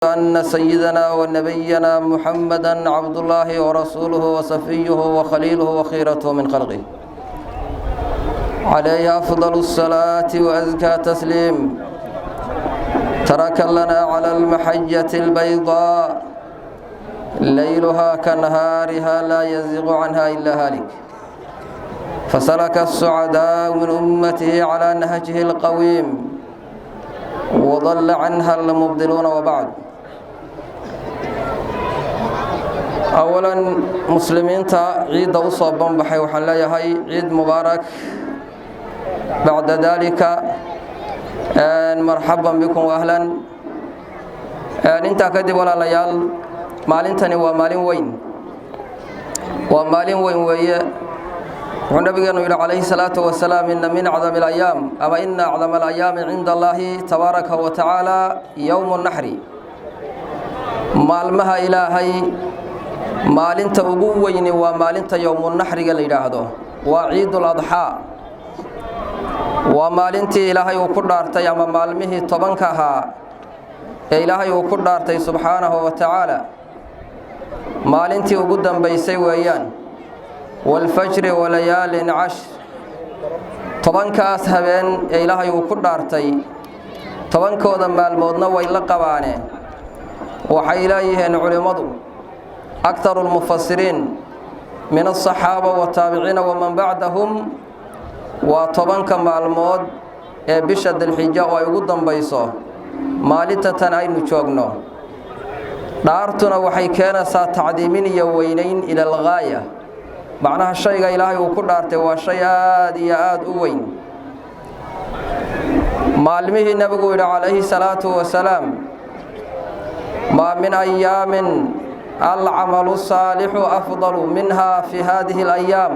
أن سيدنا ونبينا محمدا عبد الله ورسوله وصفيه وخليله وخيرته من خلقه عليه أفضل الصلاة وأزكى تسليم. ترك لنا على المحجة البيضاء ليلها كنهارها لا يزيغ عنها إلا هالك، فسلك السعداء من أمته على نهجه القويم وضل عنها المبدلون. وبعد، أولا مسلمين عيد أصابهم بحي وحلا هاي عيد مبارك. بعد ذلك مرحبا بكم وأهلا. انت كدب ولا ليال مالنتني ومالين وين ويا ونبينا عليه الصلاة والسلام إن من أعظم الأيام أما إن أعظم الأيام عند الله تبارك وتعالى يوم النحر. مالمها إلهي maalinta ugu weyn waa maalinta yawmul naxriga la yiraahdo, waa ciidul adha. waa maalintii ilaahay uu ku dhaartay ama maalmihii 10ka ahaa ee ilaahay uu ku dhaartay subhanahu wa ta'ala, maalintii ugu dambeysay weeyaan. wal fajri wa layaalin 10, 10kaas habeen ee ilaahay uu ku dhaartay 10kooda maalmoodna way la qabaane. waxay leeyihiin culimadu أكثر المفسرين من الصحابة والتابعين ومن بعدهم وطبعاً كمعلومات بشد الحجة ويقدم بيصه مالتة أين شوقنا دارتنا وحي كان ساتعديمين يوينين إلى الغاية. معناها الشيء إلهي وكل دارته والشيء آد أوين معلمه النبي عليه الصلاة والسلام ما من أيام العمل الصالح أفضل منها في هذه الأيام.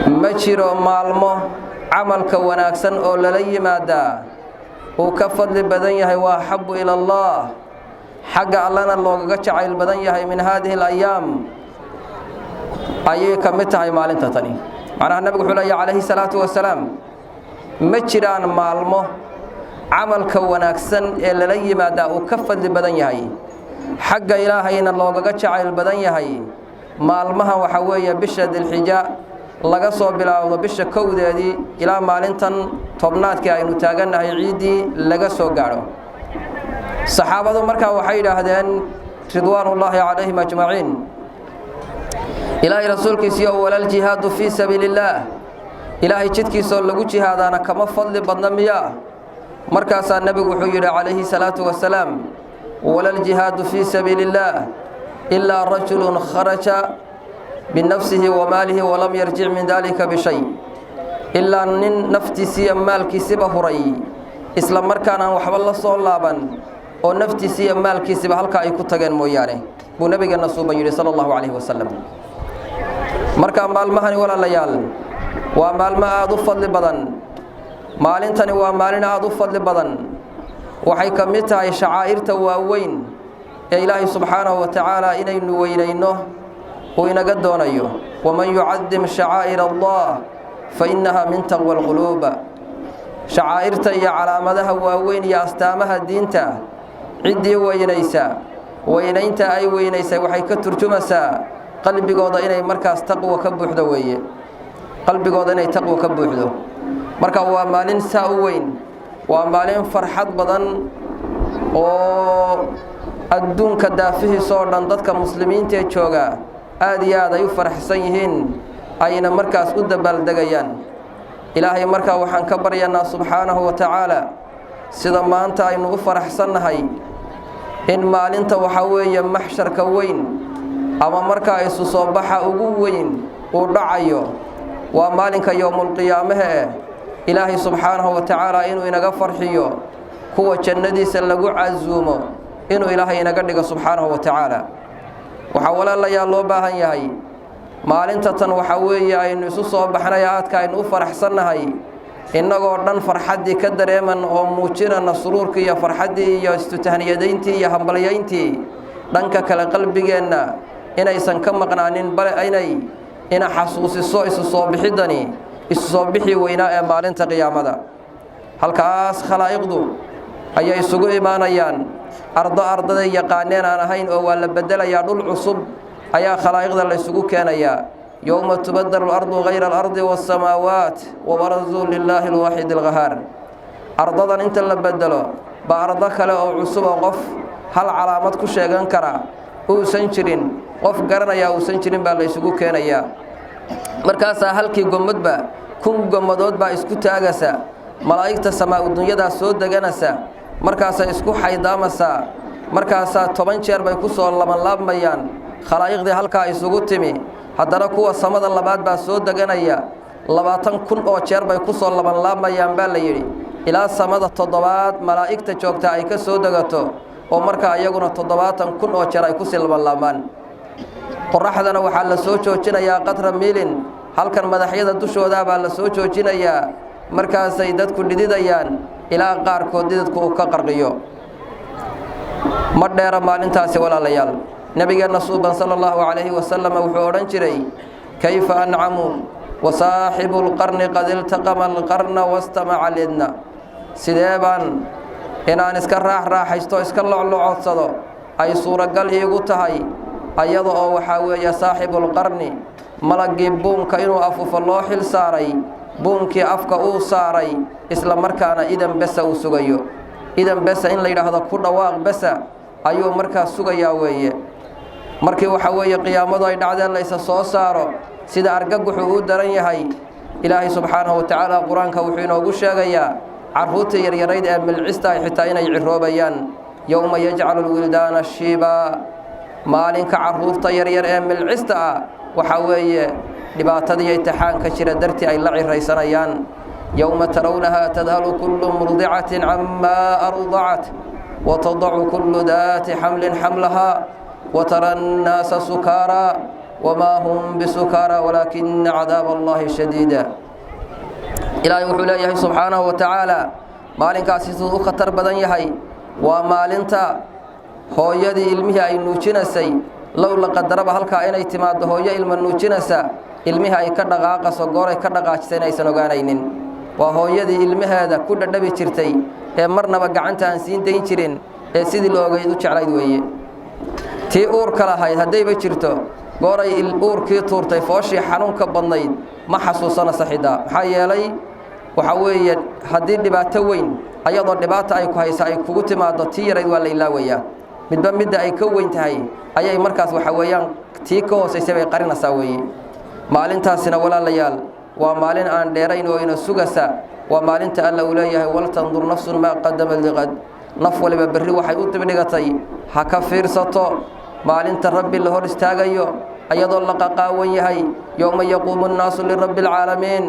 مجر مالمه عمل كوناكسن أو للي مادا وكفضل بدنيه وأحب إلى الله حق الله اللوغة عيل بدنيه من هذه الأيام أي كمتها مالين تتني. معناها النبي حلي عليه الصلاة والسلام مجران مالمه عمل كوناكسن للي مادا وكفضل بدنيه حق إلهينا لوغا جعل بدن yahay maalmaha waxa weeye bisha dilxija laga soo bilaabo bisha kowdeedii ilaa maalintan tobnaadkii aynu taaganahay ciidii laga soo gaaro. saxaabadu markaa waxay yiraahdeen ridwaanullaahi calayhim ajmaciin, ilaahay rasuulkiisa walal jihaadu fi sabiilillah, ilaahay jidkiisa lagu jihaadana kama fadli badna miya. markaas nabigu wuxuu yiri calayhi salaatu wasalaam ولا الجهاد في سبيل الله إلا رجل خرج بنفسه وماله ولم يرجع من ذلك بشيء إلا أن نفتسي مالك سبه ري إسلام مركانا وحب الله صلابا ونفتسي مالك سبه هلك أيكو تغن موياني ونبي النصوبة يري صلى الله عليه وسلم. مركان مالمهني ولا ليال ومالما أضفض لبضن مالنتني ومالنا أضفض لبضن. waxay ka mid tahay shacaa'irta waaweyn ee Ilaahay subhanahu wa ta'ala inaynu weynayno oo inaga doonayo. waman yu'addim sha'aa'ir Allah fa innaha min taqwal qulub. shacaa'irta iyo calaamadaha waaweyn iyo astaamaha diinta cidii weynaynta ay weynaysay waxay ka turjumaysaa qalbigooda inay markaas taqwa ka buuxdo weeye, qalbigooda inay taqwa ka buuxdo. marka waa maalin saa u weyn, waa maalin farxad badan oo adduunka daafihiisa oo dhan dadka muslimiinta ee jooga aad iyo aad ay u faraxsan yihiin, ayna markaas u dabaaldegayaan. ilaahay markaa waxaan ka baryanaa subhanahu wa ta'ala sida maanta aynu u faraxsannahay in maalinta waxa weeye maxsharka weyn ama markaa isu soo baxa ugu weyn uu dhacayo waa maalinka yawmul qiyaamaha. ilaahay subhanahu wa ta'ala inuu inaga farxiyo kuwa jannadiisa lagu casuumo, inuu ilaahay inaga dhigo subhanahu wa ta'ala. waxa walaalayaal loo baahan yahay maalinta tan waxa weeye aynu isu soo baxnay aadka aynu u faraxsannahay inagoo dhan farxadii ka dareeman oo muujinana suruurkii iyo farxadii iyo istutahniyadayntii iyo hambalyayntii dhanka kale qalbigeenna inaysan ka maqnaanin bal ina xasuusiso isu soo bixidani isu soo bixi weynaa ee maalinta qiyaamada. halkaas khalaa'iqdu ayay isugu imaanayaan ardada yaqaaneen aan ahayn oo waa la bedelayaa dhul cusub ayaa khalaa'iqda la isugu keenayaa yawma tubaddalu al-ardu ghayra al-ardi was-samaawaat wa barazuu lillaahi al-waaxidi al-qahaar ardadan inta la bedelo baa ardo kale oo cusub oo qof hal calaamad ku sheegan kara uusan jirin qof garanaya uusan jirin baa la isugu keenayaa markaasaa halkii gomadba kun gomadood baa isku taagaysa malaa'igta samaa dunyada soo deganaysa markaasay isku xaydaamaysaa markaasaa 10 jeer bay ku soo labanlaabmayaan khalaa'iqdii halkaa isugu timi haddana kuwa samada labaad baa soo deganaya 20,000 oo jeer bay ku soo labanlaabmayaan baa la yidhi ilaa samada 7aad malaa'igta joogta ay ka soo degato oo markaa iyaguna 70,000 oo jeer ay ku sii labanlaabmaan qoraxdana waxaa la soo joojinayaa qadra miilin halkan madaxyada dushooda baa la soo joojinayaa markaasay dadku dhididayaan ilaa qaarkood dhididku uu ka qarqiyo ma dheera maalintaasi walaalayaal nabigeena suuban sallallahu alayhi wasallam wuxuu oran jiray kayfa an'amu wa saahibul qarni qad iltaqama al-qarna wastama'a lidna sideeban inaan iska raaxaysto iska loclocodsado ay suuragal iigu tahay ayada oo waxa weeye saahibul qarni malagii buunka inuu afuufo loo xil saaray buunkii afka uu saaray isla markaana idan besa uu sugayo idan besa in la yiraahdo ku dhawaaq besa ayuu markaa sugayaa weeye markii waxa weeye qiyaamadu ay dhacdeen la isa soo saaro sida argagaxu uu daran yahay ilaahay subxaanahu wa ta'ala quraanka wuxuu inoogu sheegayaa carruurta yaryarayd ee milcista ay xitaa inay ciroobayaan yawma yaj'alu al-wildaana shiiba maalinka carruurta yaryar ee milcista ah waxa weeye dhibaatadii imtixaanka jira dartii ay la ciraysanayaan yawma tarawnaha tadhalu kullu murdi'atin amma arda'at wa tad'u kullu dhati hamlin hamlaha wa tara an-nasa sukara wama hum bisukara walakinna 'adaba Allahi shadida ilaahay wuxuu leeyahay subxaanahu wa ta'ala maalinkaasi siduu khatar badan yahay waa maalinta hooyadii ilmihii ay nuujinasay low la qadaraba halka inay timaado hooyo ilma nuujinaysa ilmihi ay ka dhaqaaqaso goor ay ka dhaqaajisay aysan ogaanaynin waa hooyadii ilmaheeda ku dhadhabi jirtay ee marnaba gacanta aan siin deyn jirin ee sidii loogeyd u jeclayd weeye tii uur kala hayd hadayba jirto goor ay uurkii tuurtay fooshii xanuunka badnayd ma xasuusana saxida maxaa yeelay waxa weeye haddii dhibaato weyn ayadoo dhibaato ay ku haysa ay kugu timaado tii yarayd waa la ilaawayaa midba midda ay ka weyn tahay ayay markaas waxa weeyaan tii ka hooseysay bay qarinaysaa weeye maalintaasina walaalayaal waa maalin aan dheerayn oo ina sugasa waa maalinta alla uu leeyahay wal tandur nafsun ma qaddamat liqad naf waliba berri waxay u dibdhigatay ha ka fiirsato maalinta rabbi la hor istaagayo ayadoo la qaqaawan yahay yawma yaquumu an-naasu lirabbil caalamiin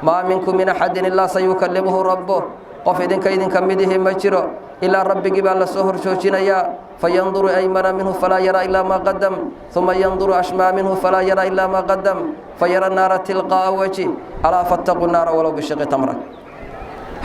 maa minkum min ahadin illa sayukallimuhu rabbuh qof idinka midihi ma jiro ilaa rabbigii baa la soo horjoojinayaa فينظر أيمن منه فلا يرى إلا ما قدم ثم ينظر أشمى منه فلا يرى إلا ما قدم فيرى النار تلقاء وجهه ألا فاتقوا النار ولو بشق تمرة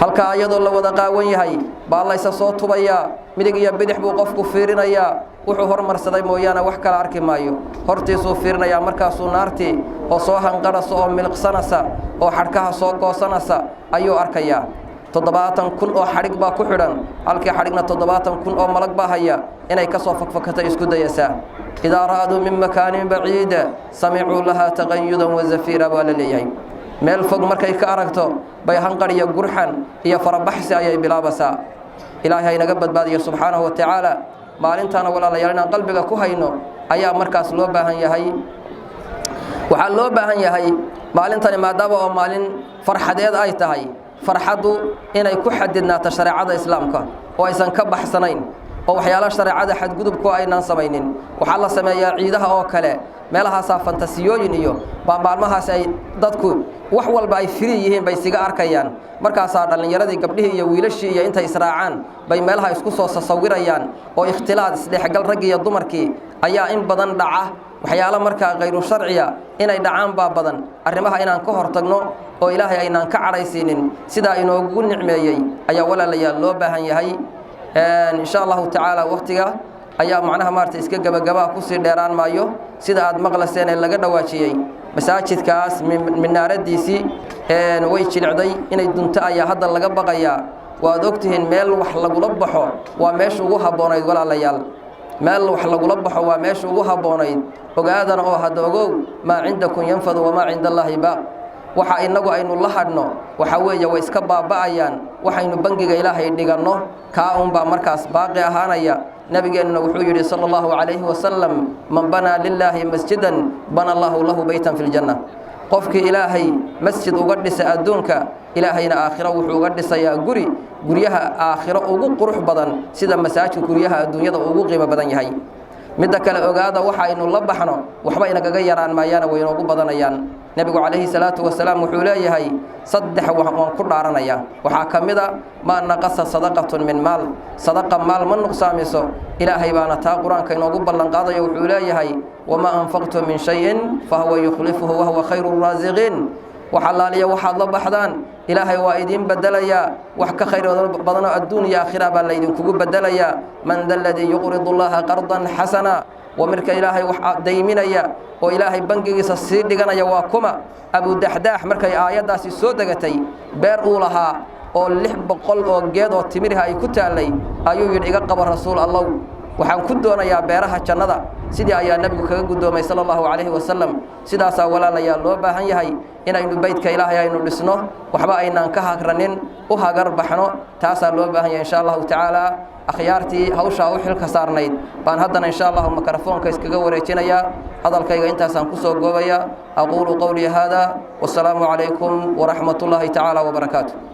halka ayadoo la wada qaawan yahay baa la isa soo tubaya midig iyo bidix buu qofku fiirinaya wuxuu hormarsaday mooyaana wax kala arki maayo hortiisuu fiirinaya markaasuu naartii oo soo hanqaraysa oo milqsanaysa oo xadhkaha soo goosanaysa ayuu arkayaa 70,000 oo xadhig baa ku xidhan halkii xadhigna 70,000 oo malag baa haya inay ka soo fakfakata isku dayaysaa idaa raadu min makaanin baciid samicuu laha taqayyudan wa zafiira baa la leeyahay meel fog markay ka aragto bay hanqar iyo gurxan iyo farabaxsi ayay bilaabaysaa ilaahay inaga badbaadiyo subxaanahu wa ta'ala maalintaana walaalayaal inaan qalbiga ku hayno ayaa markaas loo baahan yahay waxaa loo baahan yahay maalintani maadaama oo maalin farxadeed ay tahay farxadu inay ku xadidnaato shariicada islaamka oo aysan ka baxsanayn oo waxyaalaha shariicada xadgudubku aynaan samaynin waxa la sameeyaa ciidaha oo kale meelahaas fantasiyooyin iyo maalmahaas ay dadku wax walba ay firi yihiin bay siga arkayaan markaas dhalinyaradii gabdhihii iyo wiilashii iyo inta israacaan bay meelaha isku soo sawirayaan oo ikhtilaad isdhexgal rag iyo dumarkii ayaa in badan dhaca waxyaalo markaa qayru sharciya inay dhacaan baa badan arrimaha inaan ka hortagno oo ilaahay aynaan ka cadhaysiinin sidaa inoogu nicmeeyey ayaa walaalayaal loo baahan yahay insha allahu tacaala waqtiga ayaa macnaha maartay iska gabagabaa ku sii dheeraan maayo sida aad maqlaseen ee laga dhawaajiyey masaajidkaas minaaradiisii way jilicday inay dunto ayaa hadda laga baqayaa وادوكتهن ميل وحلقوا لبحوا وماشوا وها بونيد ولا ليال ميل وحلقوا لبحوا وماشوا وها بونيد وقادنا أو هدوغو ما عندكم ينفذ وما عند الله باق waxa inagu aynu la hadno waxa weeye way iska baaba'ayaan waxaynu bangiga Ilaahay dhigano ka baa markaas baaqi ahaanaya nabigeena wuxuu yiri sallallahu alayhi wa sallam man bana lillahi masjidan bana Allahu lahu baytan fil janna qofki Ilaahay masjid uga dhisa adduunka Ilaahayna aakhiro wuxuu uga dhisayaa guriyaha aakhiro ugu qurux badan sida masaajidka guriyaha adduunyada ugu qiimo badan yahay midda kale ogaada waxa aynu la baxno waxba inaga yaraan maayana way ugu badanayaan nabigu calayhi salaatu wasalaam wuxuu leeyahay saddex waan ku dhaaranaya waxa kamida ma naqasa sadaqatun min maal sadaqa maal man nuqsaamiso ilaahay baana taa quraanka inoogu ballan qaadayo wuxuu leeyahay wama anfaqtu min shay'in fa huwa yukhlifuhu wa huwa khayrur raziqin وحلاليا وحد لبحدان إلهي وإذن بدليا وحك خير بدنا الدنيا آخرة بالليل كوب بدليا من ذا الذي يقرض الله قرضا حسنا وملك إلهي ديمينيا وإلهي بنجي السيد لجنا يواكما أبو دحداح مركي آيات داس السودجتي بير أولها أو لحب قل أو جاد أو تمرها يكتب علي أيو يرجع قبر رسول الله waxaan ku doonayaa beeraha jannada sidii ayaa nabigu kaga gudoomay sallallahu alayhi wasallam sidaas walaalayaal loo baahan yahay inaynu baydka Ilaahay aynu dhisno waxba aynaan ka hagranin u hagar baxno taas loo baahan yahay insha Allah ta'ala akhyaartii hawsha u xilka saarnayd baan haddana insha Allah mikrofoonka iskaga wareejinaya hadalkayga intaasaan ku soo goobaya aqulu qawli hada wassalamu alaykum wa rahmatullahi ta'ala wa barakatuh